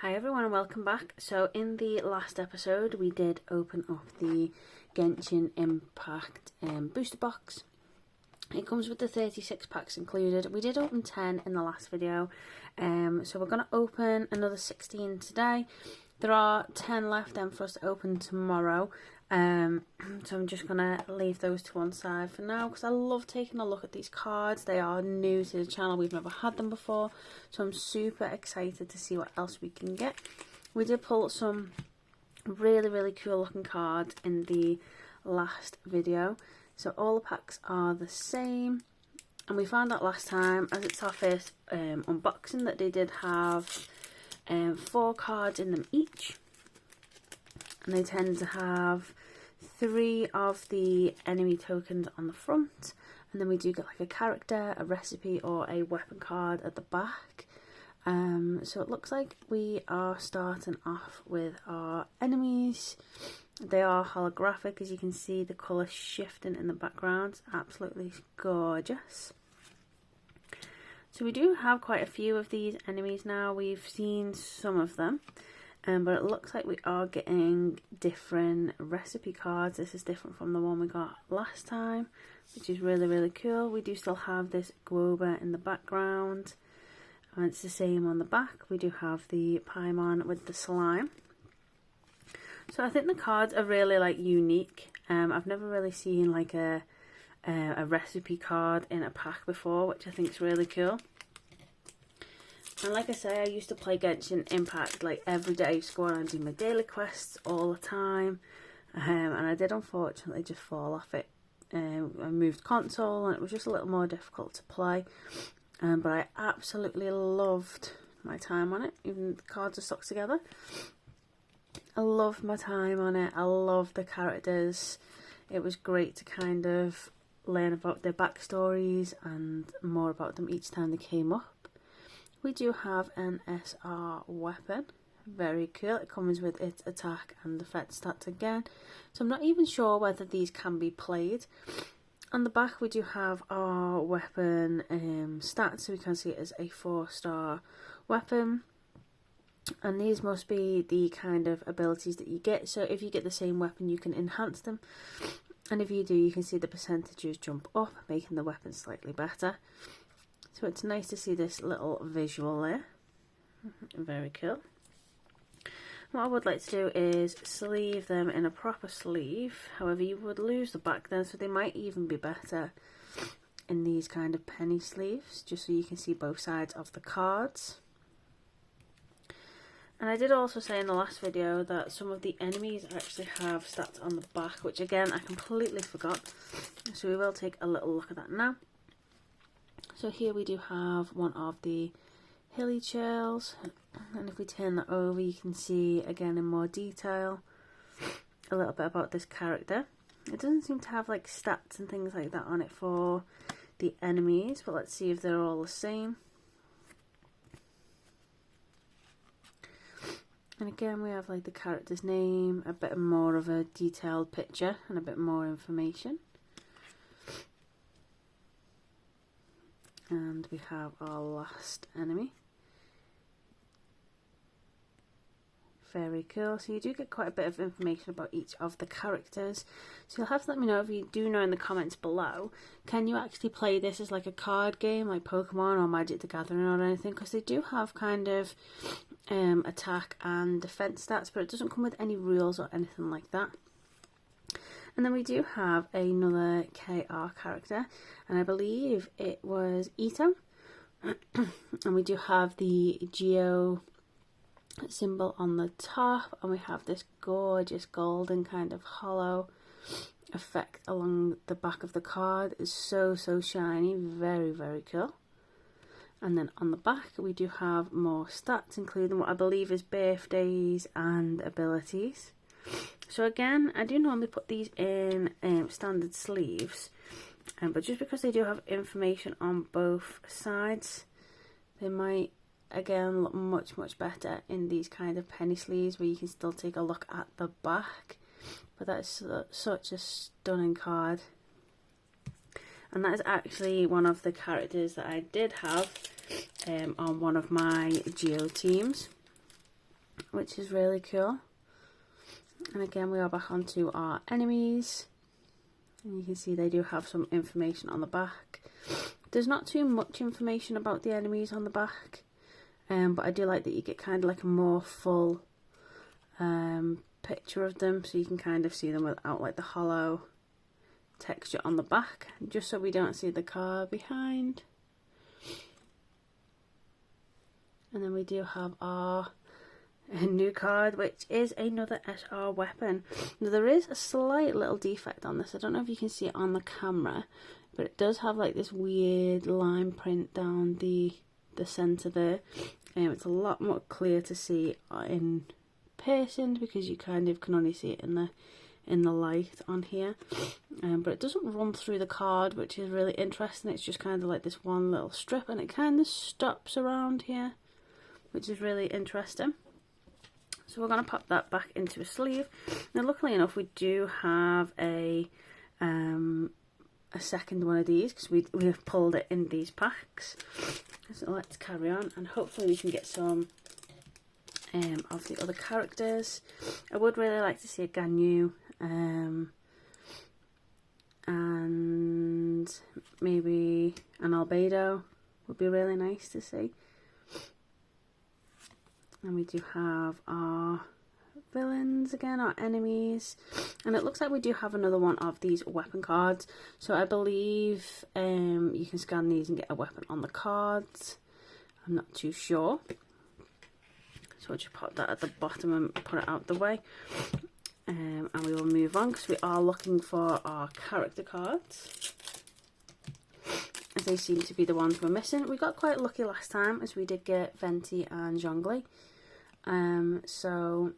Hi everyone and welcome back. So in the last episode we did open up the Genshin Impact booster box. It comes with the 36 packs included. We did open 10 in the last video, so we're going to open another 16 today. There are 10 left then for us to open tomorrow, so I'm just going to leave those to one side for now because I love taking a look at these cards. They are new to the channel, we've never had them before, so I'm super excited to see what else we can get. We did pull some really cool looking cards in the last video. So all the packs are the same, and we found out last time, as it's our first unboxing, that they did have 4 cards in them each, and they tend to have 3 of the enemy tokens on the front, and then we do get like a character, a recipe or a weapon card at the back. So it looks like we are starting off with our enemies. They are holographic, as you can see the colour shifting in the background. It's absolutely gorgeous. So we do have quite a few of these enemies now. We've seen some of them, but it looks like we are getting different recipe cards. This is different from the one we got last time, which is really cool. We do still have this Guoba in the background, and it's the same on the back. We do have the Paimon with the slime. So I think the cards are really like unique. I've never really seen like a recipe card in a pack before, which I think is really cool. And like I say, I used to play Genshin Impact like every day. I used to go around and do my daily quests all the time, and I did unfortunately just fall off it. I moved console and it was just a little more difficult to play, but I absolutely loved my time on it. Even the cards are stuck together. I loved my time on it. I loved the characters. It was great to kind of learn about their backstories and more about them each time they came up. We do have an SR weapon. Very cool. It comes with its attack and defense stats again. So I'm not even sure whether these can be played. On the back we do have our weapon stats. So we can see it as a 4-star weapon. And these must be the kind of abilities that you get. So if you get the same weapon, you can enhance them. And if you do, you can see the percentages jump up, making the weapon slightly better. So it's nice to see this little visual there. Very cool. What I would like to do is sleeve them in a proper sleeve. However, you would lose the back then, so they might even be better in these kind of penny sleeves, just so you can see both sides of the cards. And I did also say in the last video that some of the enemies actually have stats on the back, which again I completely forgot. So we will take a little look at that now. So here we do have one of the hilly churls, and if we turn that over you can see again in more detail a little bit about this character. It doesn't seem to have like stats and things like that on it for the enemies, but let's see if they're all the same. And again we have like the character's name, a bit more of a detailed picture and a bit more information. And we have our last enemy. Very cool. So you do get quite a bit of information about each of the characters. So you'll have to let me know if you do know in the comments below. Can you actually play this as like a card game like Pokemon or Magic the Gathering or anything? Because they do have kind of attack and defense stats, but it doesn't come with any rules or anything like that. And then we do have another KR character, and I believe it was Ito. And we do have the Geo symbol on the top, and we have this gorgeous golden kind of hollow effect along the back of the card. It's so shiny, very cool. And then on the back we do have more stats, including what I believe is birthdays and abilities. So again, I do normally put these in standard sleeves, but just because they do have information on both sides, they might again look much better in these kind of penny sleeves where you can still take a look at the back. But that is such a stunning card. And that is actually one of the characters that I did have on one of my Geo teams. which is really cool. And again, we are back onto our enemies, and you can see they do have some information on the back. There's not too much information about the enemies on the back, but I do like that you get kind of like a more full picture of them, so you can kind of see them without like the hollow texture on the back, just so we don't see the card behind. And then we do have our new card, which is another SR weapon. Now there is a slight little defect on this. I don't know if you can see it on the camera, but it does have like this weird line print down the centre there. It's a lot more clear to see in person because you kind of can only see it in the light on here. But it doesn't run through the card, which is really interesting. It's just kind of like this one little strip, and it kind of stops around here, which is really interesting. So we're going to pop that back into a sleeve. Now luckily enough, we do have a second one of these, because we have pulled it in these packs. So let's carry on, and hopefully we can get some of the other characters. I would really like to see a Ganyu, and maybe an Albedo would be really nice to see. And we do have our villains again, our enemies, and it looks like we do have another one of these weapon cards. So I believe you can scan these and get a weapon on the cards. I'm not too sure, so we'll just pop that at the bottom and put it out the way, and we will move on because we are looking for our character cards, as they seem to be the ones we're missing. We got quite lucky last time, as we did get Venti and Zhongli. So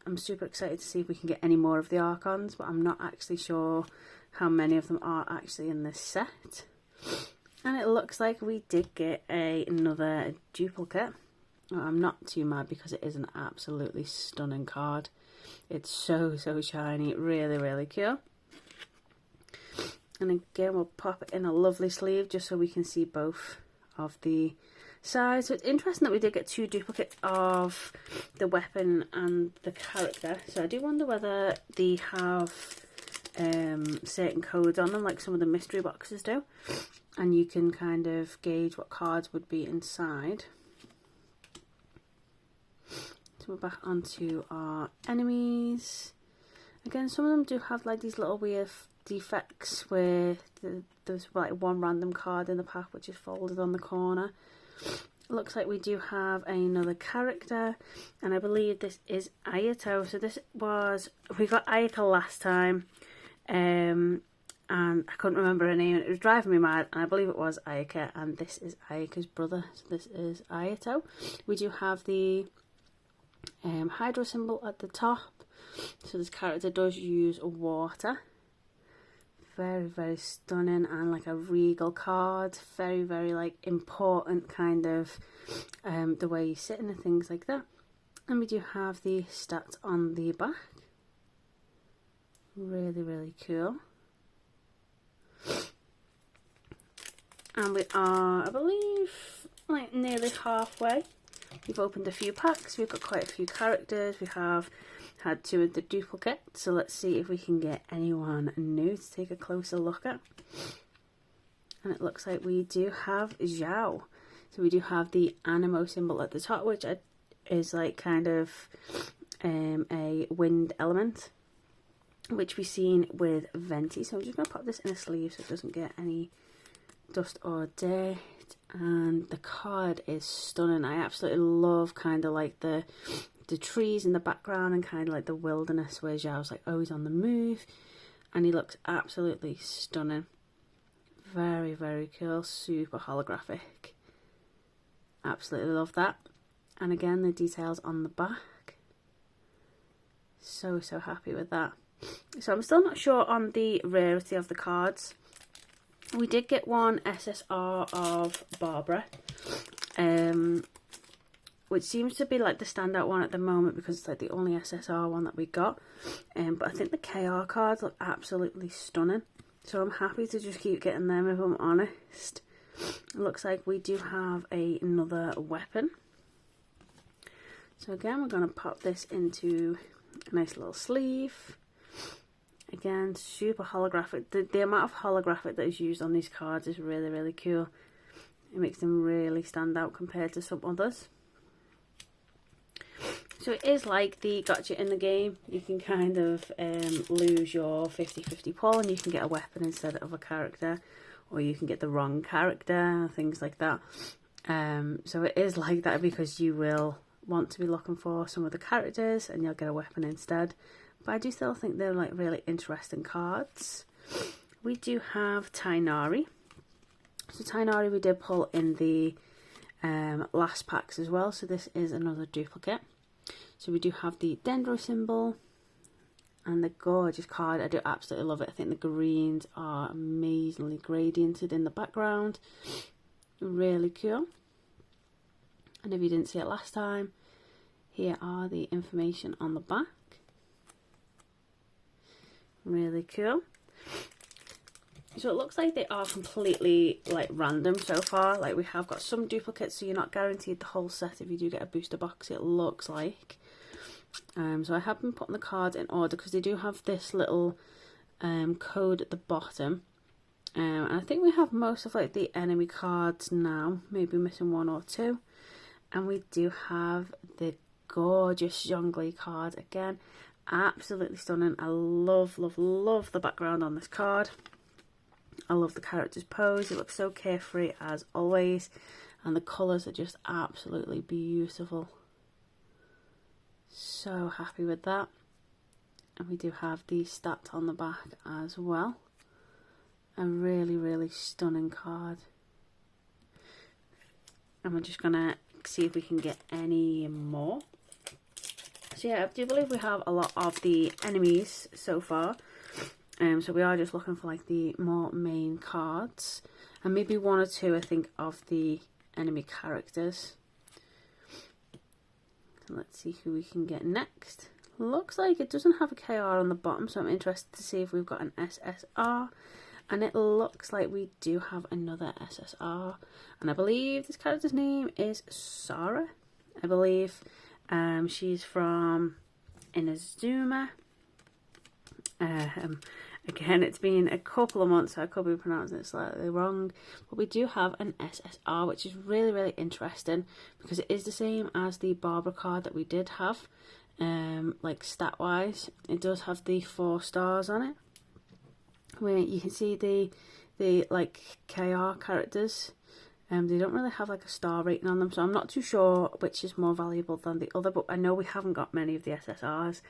I'm super excited to see if we can get any more of the Archons, but I'm not actually sure how many of them are actually in this set. And it looks like we did get another duplicate. Well, I'm not too mad because it is an absolutely stunning card. It's so shiny, really cool. And again, we'll pop it in a lovely sleeve just so we can see both of the sides. So it's interesting that we did get two duplicates of the weapon and the character. So I do wonder whether they have certain codes on them, like some of the mystery boxes do, and you can kind of gauge what cards would be inside. So we're back onto our enemies. Again, some of them do have like these little weird defects where there's like one random card in the pack which is folded on the corner. It looks like we do have another character, and I believe this is Ayato. So we got Ayaka last time, and I couldn't remember her name. It was driving me mad, and I believe it was Ayaka, and this is Ayaka's brother. So this is Ayato. We do have the Hydro symbol at the top. So this character does use water. Very stunning, and like a regal card. Very like important kind of the way he's sitting and things like that. And we do have the stats on the back. Really cool. And we are, I believe, like nearly halfway. We've opened a few packs. We've got quite a few characters. We have had two of the duplicates, so let's see if we can get anyone new to take a closer look at. And it looks like we do have Zhao. So we do have the Animo symbol at the top, which is like kind of a wind element, which we've seen with Venti. So I'm just going to pop this in a sleeve so it doesn't get any dust or dirt. And the card is stunning. I absolutely love kind of like the trees in the background and kind of like the wilderness where Zhao's like always on the move, and he looks absolutely stunning. Very cool, super holographic. Absolutely love that. And again, the details on the back, so happy with that. So I'm still not sure on the rarity of the cards. We did get one SSR of Barbara, which seems to be like the standout one at the moment because it's like the only SSR one that we got. But I think the KR cards look absolutely stunning, so I'm happy to just keep getting them if I'm honest. It looks like we do have another weapon. So again, we're going to pop this into a nice little sleeve. Again, super holographic. The amount of holographic that is used on these cards is really, really cool. It makes them really stand out compared to some others. So it is like the gotcha in the game. You can kind of lose your 50-50 pull and you can get a weapon instead of a character. Or you can get the wrong character, things like that. So it is like that because you will want to be looking for some of the characters and you'll get a weapon instead. But I do still think they're like really interesting cards. We do have Tainari. So Tainari we did pull in the last packs as well. So this is another duplicate. So we do have the Dendro symbol and the gorgeous card. I do absolutely love it. I think the greens are amazingly gradiented in the background. Really cool. And if you didn't see it last time, here are the information on the back. Really cool. So it looks like they are completely like random so far. Like we have got some duplicates, so you're not guaranteed the whole set if you do get a booster box, it looks like. So I have been putting the cards in order because they do have this little code at the bottom. And I think we have most of like the enemy cards now, maybe missing one or two. And we do have the gorgeous Zhongli card again. Absolutely stunning. I love, love, love the background on this card. I love the character's pose. It looks so carefree as always. And the colours are just absolutely beautiful. So happy with that. And we do have the stats on the back as well. A really, really stunning card. And we're just going to see if we can get any more. So yeah, I do believe we have a lot of the enemies so far. So we are just looking for like the more main cards. And maybe one or two, I think, of the enemy characters. So let's see who we can get next. Looks like it doesn't have a KR on the bottom, so I'm interested to see if we've got an SSR. And it looks like we do have another SSR. And I believe this character's name is Sarah, I believe. She's from Inazuma. Again, it's been a couple of months, so I could be pronouncing it slightly wrong. But we do have an SSR, which is really, really interesting because it is the same as the Barbara card that we did have. Like stat-wise, it does have the 4 stars on it. Where you can see the like KR characters. They don't really have like a star rating on them, so I'm not too sure which is more valuable than the other, but I know we haven't got many of the SSRs,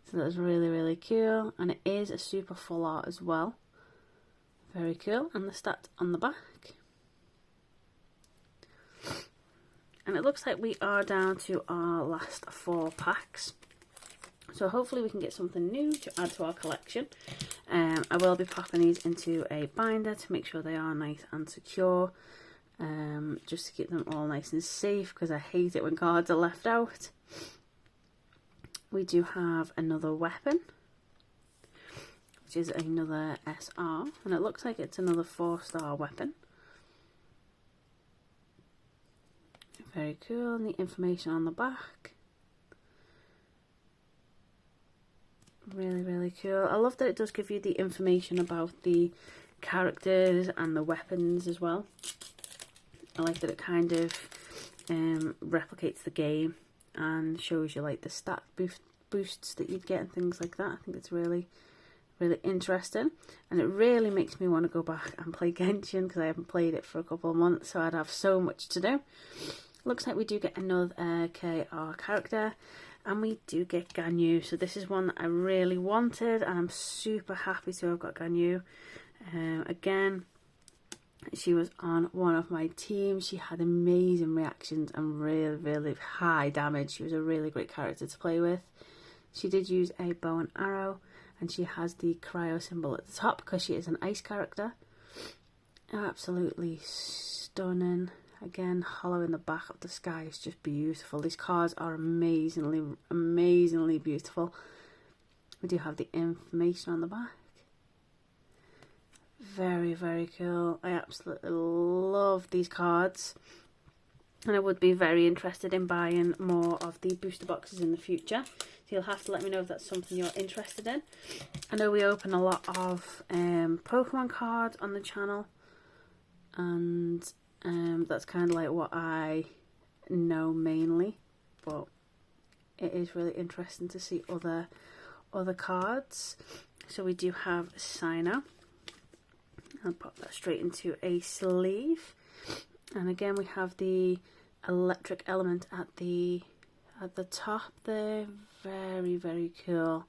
so that's really, really cool. And it is a super full art as well. Very cool. And the stats on the back. And it looks like we are down to our last 4 packs. So hopefully we can get something new to add to our collection. I will be popping these into a binder to make sure they are nice and secure. Just to keep them all nice and safe because I hate it when cards are left out. We do have another weapon, which is another SR, and it looks like it's another 4-star weapon. Very cool, and the information on the back. Really, really cool. I love that it does give you the information about the characters and the weapons as well. I like that it kind of replicates the game and shows you like the stat boosts that you'd get and things like that. I think it's really, really interesting, and it really makes me want to go back and play Genshin because I haven't played it for a couple of months, so I'd have so much to do. Looks like we do get another KR character, and we do get Ganyu. So this is one that I really wanted, and I'm super happy to have got Ganyu. Again, she was on one of my teams. She had amazing reactions and really, really high damage. She was a really great character to play with. She did use a bow and arrow, and she has the cryo symbol at the top because she is an ice character. Absolutely stunning. Again, hollow in the back of the sky is just beautiful. These cards are amazingly, amazingly beautiful. We do have the information on the back. Very, very cool. I absolutely love these cards. and I would be very interested in buying more of the booster boxes in the future. So you'll have to let me know if that's something you're interested in. I know we open a lot of Pokemon cards on the channel, and that's kind of like what I know mainly, but it is really interesting to see other cards. So we do have Sino. I'll pop that straight into a sleeve, and again we have the electric element at the top there. Very, very cool,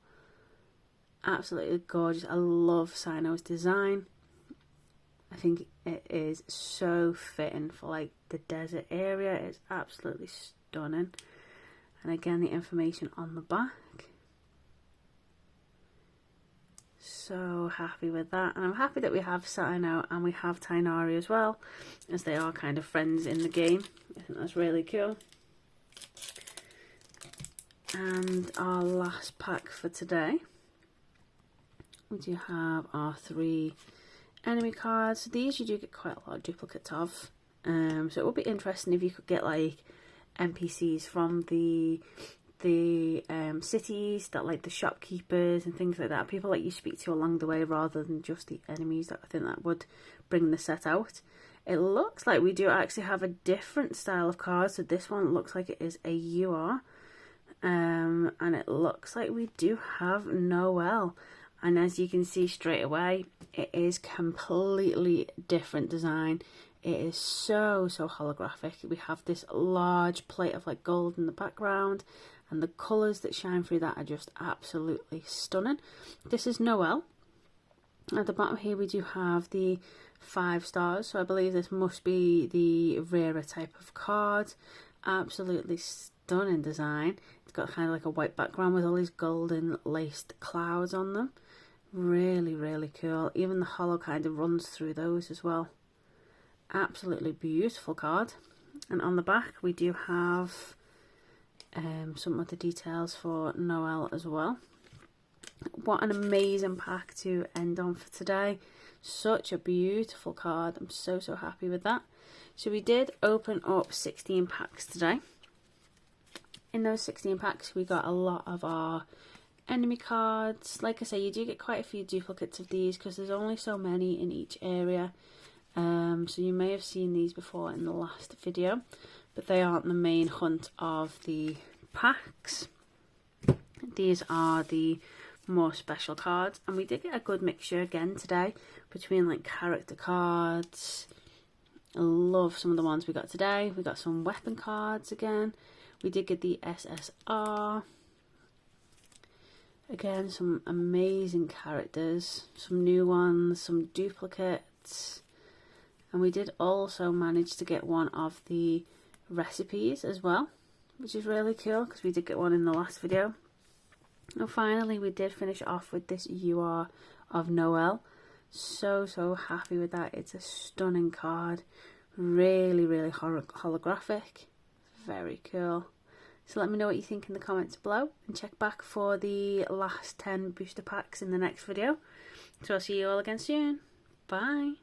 absolutely gorgeous. I love Sino's design. I think it is so fitting for like the desert area. It's absolutely stunning. And again, the information on the back. So happy with that, and I'm happy that we have Sino and we have Tighnari as well, as they are kind of friends in the game. I think that's really cool. And our last pack for today, we do have our 3 enemy cards. These you do get quite a lot of duplicates of, so it would be interesting if you could get like NPCs from the cities, that like the shopkeepers and things like that, people that you speak to along the way rather than just the enemies. I think that would bring the set out. It looks like we do actually have a different style of cards. So this one looks like it is a UR, and it looks like we do have Noelle, and as you can see straight away, it is completely different design. It is so holographic. We have this large plate of like gold in the background, and the colours that shine through that are just absolutely stunning. This is Noelle. At the bottom here we do have the 5 stars, so I believe this must be the rarer type of card. Absolutely stunning design. It's got kind of like a white background with all these golden laced clouds on them. Really, really cool. Even the holo kind of runs through those as well. Absolutely beautiful card. And on the back we do have some of the details for Noelle as well. What an amazing pack to end on for today. Such a beautiful card. I'm so happy with that. So we did open up 16 packs today. In those 16 packs we got a lot of our enemy cards. Like I say, you do get quite a few duplicates of these because there's only so many in each area. So you may have seen these before in the last video, but they aren't the main hunt of the packs. These are the more special cards, and we did get a good mixture again today between like character cards. I love some of the ones we got today. We got some weapon cards again. We did get the SSR. Again, some amazing characters, some new ones, some duplicates. And we did also manage to get one of the recipes as well, which is really cool because we did get one in the last video. And finally we did finish off with this UR of Noelle. So happy with that. It's a stunning card. Really holographic. Very cool. So let me know what you think in the comments below, and check back for the last 10 booster packs in the next video. So I'll see you all again soon. Bye.